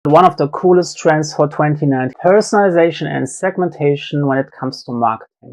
One of the coolest trends for 2019, personalization and segmentation when it comes to marketing.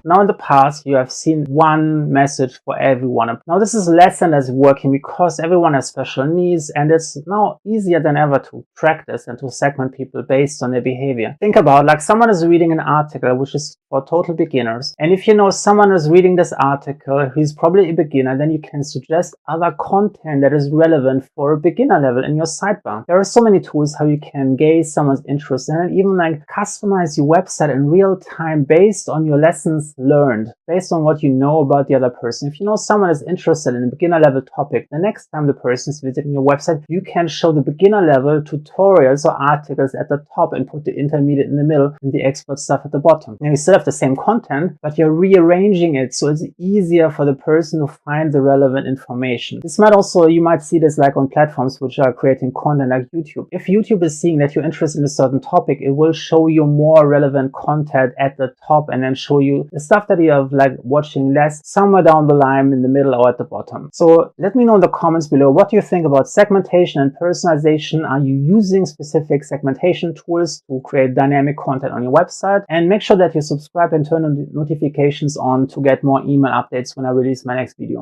Now in the past, you have seen one message for everyone. Now this is less and less working because everyone has special needs, and it's now easier than ever to track this and to segment people based on their behavior. Think about, like, someone is reading an article which is for total beginners, and if you know someone is reading this article who's probably a beginner, then you can suggest other content that is relevant for a beginner level in your sidebar. There are so many tools how you can gauge someone's interest and even like customize your website in real time based on your lessons learned, based on what you know about the other person. If you know someone is interested in a beginner level topic, the next time the person is visiting your website, you can show the beginner level tutorials or articles at the top and put the intermediate in the middle and the expert stuff at the bottom. Now you still have the same content, but you're rearranging it so it's easier for the person to find the relevant information. This might also, you might see this like on platforms which are creating content like YouTube. If YouTube is seeing that you're interested in a certain topic, it will show you more relevant content at the top and then show you the stuff that you have like watching less somewhere down the line in the middle or at the bottom. So let me know in the comments below, what do you think about segmentation and personalization? Are you using specific segmentation tools to create dynamic content on your website? And make sure that you subscribe and turn on the notifications on to get more email updates when I release my next video.